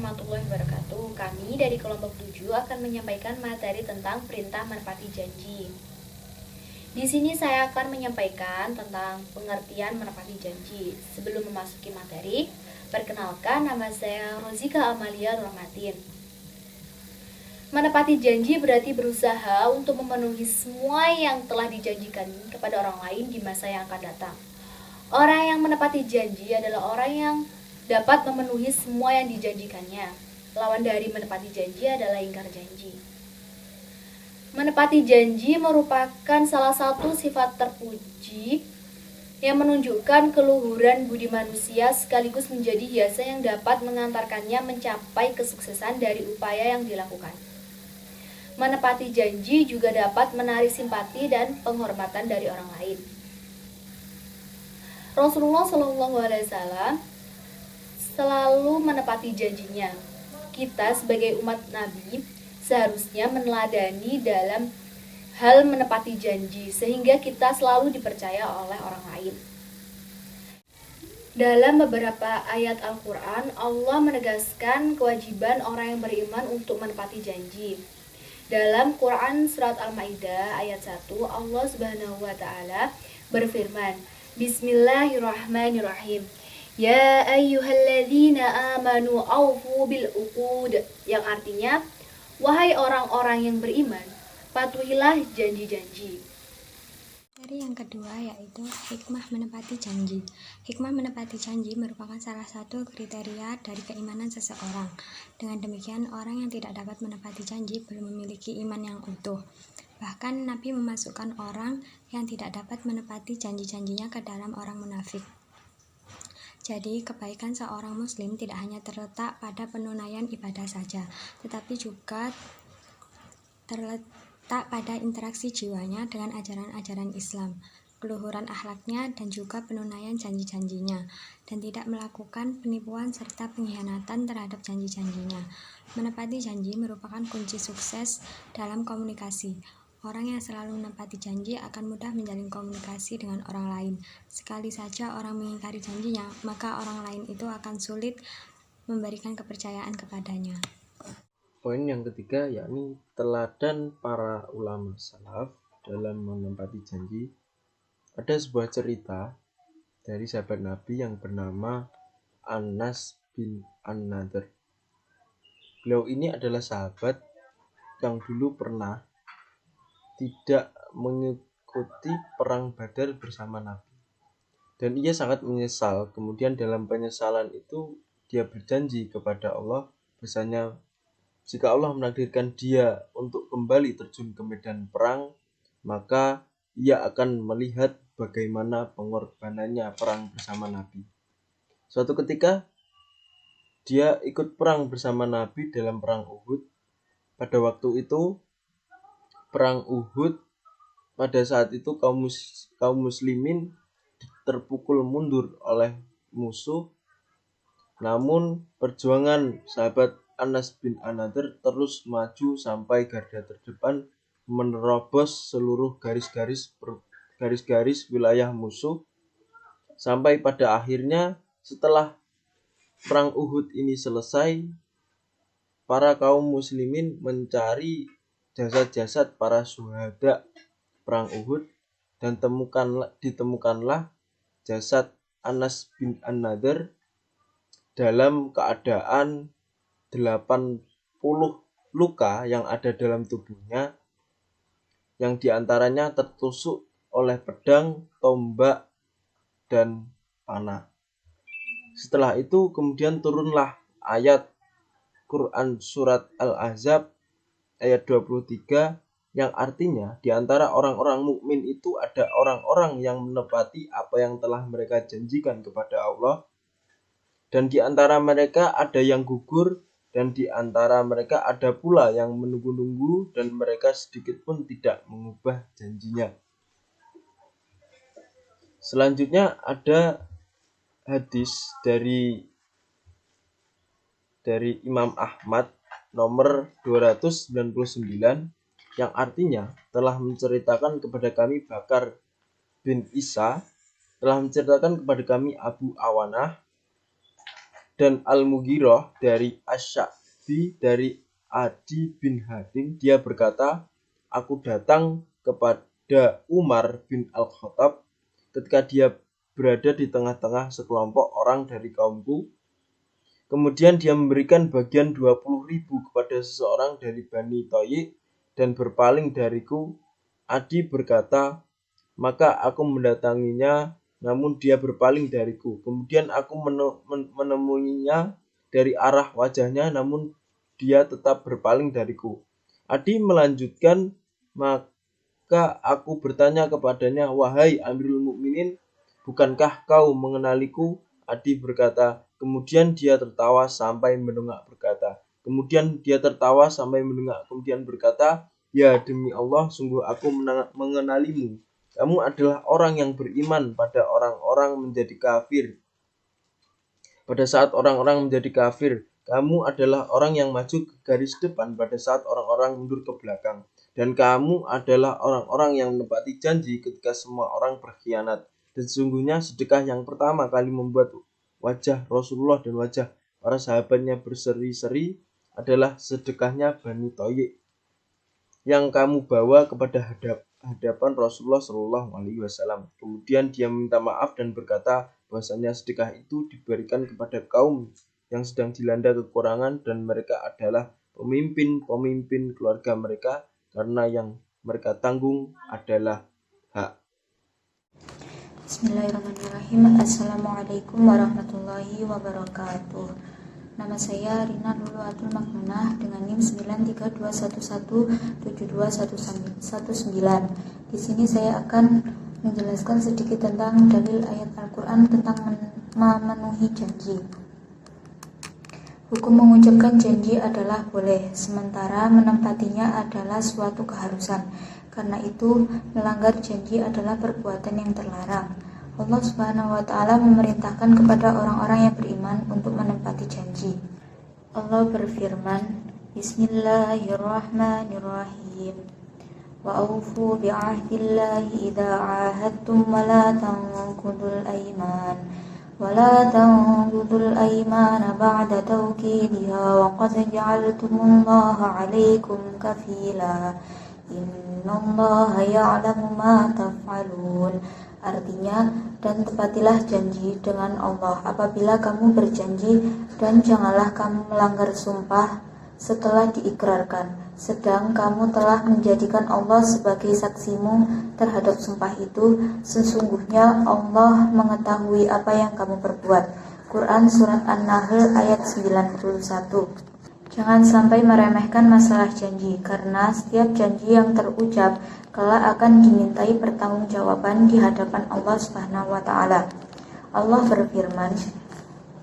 warahmatullahi wabarakatuh. Kami dari kelompok 7 akan menyampaikan materi tentang perintah menepati janji. Di sini saya akan menyampaikan tentang pengertian menepati janji. Sebelum memasuki materi, perkenalkan nama saya Rozika Amalia Rahmatin. Menepati janji berarti berusaha untuk memenuhi semua yang telah dijanjikan kepada orang lain di masa yang akan datang. Orang yang menepati janji adalah orang yang dapat memenuhi semua yang dijanjikannya. Lawan dari menepati janji adalah ingkar janji. Menepati janji merupakan salah satu sifat terpuji yang menunjukkan keluhuran budi manusia sekaligus menjadi hiasan yang dapat mengantarkannya mencapai kesuksesan dari upaya yang dilakukan. Menepati janji juga dapat menarik simpati dan penghormatan dari orang lain. Rasulullah SAW selalu menepati janjinya. Kita sebagai umat Nabi seharusnya meneladani dalam hal menepati janji sehingga kita selalu dipercaya oleh orang lain. Dalam beberapa ayat Al-Quran, Allah menegaskan kewajiban orang yang beriman untuk menepati janji. Dalam Quran Surat Al-Ma'idah ayat 1, Allah Subhanahu wa Ta'ala berfirman, Bismillahirrahmanirrahim. Ya ayyuhalladzina amanu awfu bil uqud, yang artinya, wahai orang-orang yang beriman, patuhilah janji-janji. Materi yang kedua yaitu hikmah menepati janji. Hikmah menepati janji merupakan salah satu kriteria dari keimanan seseorang. Dengan demikian, orang yang tidak dapat menepati janji belum memiliki iman yang utuh. Bahkan Nabi memasukkan orang yang tidak dapat menepati janji-janjinya ke dalam orang munafik. Jadi, kebaikan seorang muslim tidak hanya terletak pada penunaian ibadah saja, tetapi juga terletak pada interaksi jiwanya dengan ajaran-ajaran Islam, keluhuran akhlaknya, dan juga penunaian janji-janjinya, dan tidak melakukan penipuan serta pengkhianatan terhadap janji-janjinya. Menepati janji merupakan kunci sukses dalam komunikasi. Orang yang selalu menepati janji akan mudah menjalin komunikasi dengan orang lain. Sekali saja orang mengingkari janjinya, maka orang lain itu akan sulit memberikan kepercayaan kepadanya. Poin yang ketiga yakni teladan para ulama salaf dalam menepati janji. Ada sebuah cerita dari sahabat Nabi yang bernama Anas bin An-Nadhr. Beliau ini adalah sahabat yang dulu pernah tidak mengikuti perang Badar bersama Nabi. Dan ia sangat menyesal. Kemudian dalam penyesalan itu dia berjanji kepada Allah bahwasanya jika Allah menakdirkan dia untuk kembali terjun ke medan perang, maka ia akan melihat bagaimana pengorbanannya perang bersama Nabi. Suatu ketika dia ikut perang bersama Nabi dalam perang Uhud. Pada waktu itu perang Uhud, pada saat itu kaum muslimin terpukul mundur oleh musuh. Namun perjuangan sahabat Anas bin An-Nadhr terus maju sampai garda terdepan, menerobos seluruh garis-garis wilayah musuh, sampai pada akhirnya setelah perang Uhud ini selesai, para kaum muslimin mencari jasad-jasad para syuhada perang Uhud, dan ditemukanlah jasad Anas bin An-Nadhr dalam keadaan 80 luka yang ada dalam tubuhnya, yang diantaranya tertusuk oleh pedang, tombak, dan panah. Setelah itu kemudian turunlah ayat Quran Surat Al-Ahzab ayat 23, yang artinya di antara orang-orang mukmin itu ada orang-orang yang menepati apa yang telah mereka janjikan kepada Allah, dan di antara mereka ada yang gugur, dan di antara mereka ada pula yang menunggu-nunggu, dan mereka sedikit pun tidak mengubah janjinya. Selanjutnya ada hadis dari Imam Ahmad nomor 299, yang artinya telah menceritakan kepada kami Bakar bin Isa, telah menceritakan kepada kami Abu Awanah, Dan Al-Mughirah dari Asy-Sya'bi dari Adi bin Hatim, dia berkata, aku datang kepada Umar bin Al-Khattab ketika dia berada di tengah-tengah sekelompok orang dari kaumku. Kemudian dia memberikan bagian 20.000 kepada seseorang dari Bani Thayyib dan berpaling dariku. Adi berkata, maka aku mendatanginya, namun dia berpaling dariku. Kemudian aku menemuinya dari arah wajahnya, namun dia tetap berpaling dariku. Adi melanjutkan, maka aku bertanya kepadanya, wahai Amirul Mukminin, bukankah kau mengenaliku? Adi berkata, kemudian dia tertawa sampai mendongak berkata. Kemudian dia tertawa sampai mendongak, kemudian berkata, ya demi Allah, sungguh aku mengenalimu. Kamu adalah orang yang beriman pada orang-orang menjadi kafir. Pada saat orang-orang menjadi kafir, kamu adalah orang yang maju ke garis depan pada saat orang-orang mundur ke belakang. Dan kamu adalah orang-orang yang menepati janji ketika semua orang berkhianat. Dan sesungguhnya sedekah yang pertama kali membuat wajah Rasulullah dan wajah para sahabatnya berseri-seri adalah sedekahnya Bani Thayyib yang kamu bawa kepada hadapan Rasulullah SAW. Kemudian dia meminta maaf dan berkata bahwasanya sedekah itu diberikan kepada kaum yang sedang dilanda kekurangan dan mereka adalah pemimpin keluarga mereka karena yang mereka tanggung adalah hak. Bismillahirrahmanirrahim. Assalamualaikum warahmatullahi wabarakatuh. Nama saya Rina Luluatul Makmunah dengan NIM 93217219. Di sini saya akan menjelaskan sedikit tentang dalil ayat Al-Quran tentang memenuhi janji. Hukum mengucapkan janji adalah boleh, sementara menempatinya adalah suatu keharusan. Karena itu, melanggar janji adalah perbuatan yang terlarang. Allah Subhanahu wa Ta'ala memerintahkan kepada orang-orang yang beriman untuk menempati janji. Allah berfirman, Bismillahirrahmanirrahim. Wa aufu bi'ahdillahi idza 'ahadtum wa la tanqudul aiman. Wa la tanqudul aymana ba'da tawkidiha wa qad ja'altumullaha 'alaikum kafila. Innallaha ya'lamu ma taf'alun. Artinya, dan tepatilah janji dengan Allah apabila kamu berjanji, dan janganlah kamu melanggar sumpah setelah diikrarkan, sedang kamu telah menjadikan Allah sebagai saksimu terhadap sumpah itu. Sesungguhnya Allah mengetahui apa yang kamu perbuat. Quran Surat An-Nahl ayat 91. Jangan sampai meremehkan masalah janji, karena setiap janji yang terucap kelak akan dimintai pertanggungjawaban di hadapan Allah Subhanahu wa Ta'ala. Allah berfirman,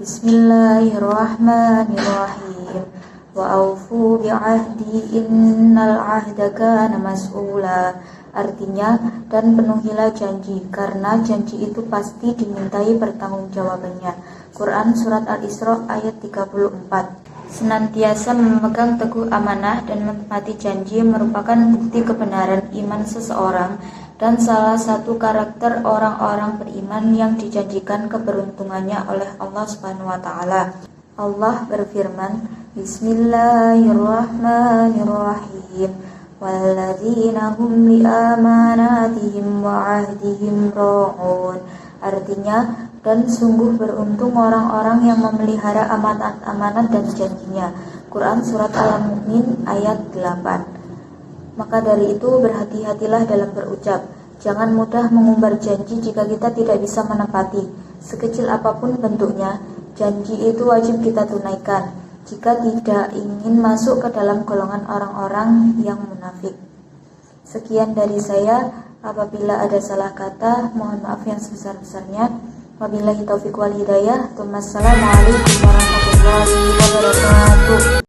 Bismillahirrahmanirrahim. Wa aufu bi'ahdi innal 'ahda kana mas'ula. Artinya, dan penuhilah janji, karena janji itu pasti dimintai pertanggungjawabannya. Quran Surat Al-Isra ayat 34. Senantiasa memegang teguh amanah dan menepati janji merupakan bukti kebenaran iman seseorang dan salah satu karakter orang-orang beriman yang dijanjikan keberuntungannya oleh Allah Subhanahu wa Ta'ala. Allah berfirman, Bismillahirrahmanirrahim. Walladzina hum li amanatihim wa 'ahdihim ra'un. Artinya, dan sungguh beruntung orang-orang yang memelihara amanat-amanat dan janjinya. Quran Surat Al-Mu'min ayat 8. Maka dari itu berhati-hatilah dalam berucap. Jangan mudah mengumbar janji jika kita tidak bisa menepati. Sekecil apapun bentuknya, janji itu wajib kita tunaikan jika tidak ingin masuk ke dalam golongan orang-orang yang munafik. Sekian dari saya. Apabila ada salah kata, mohon maaf yang sebesar-besarnya. Wabillahi taufiq wal hidayah. Wassalamualaikum warahmatullahi wabarakatuh.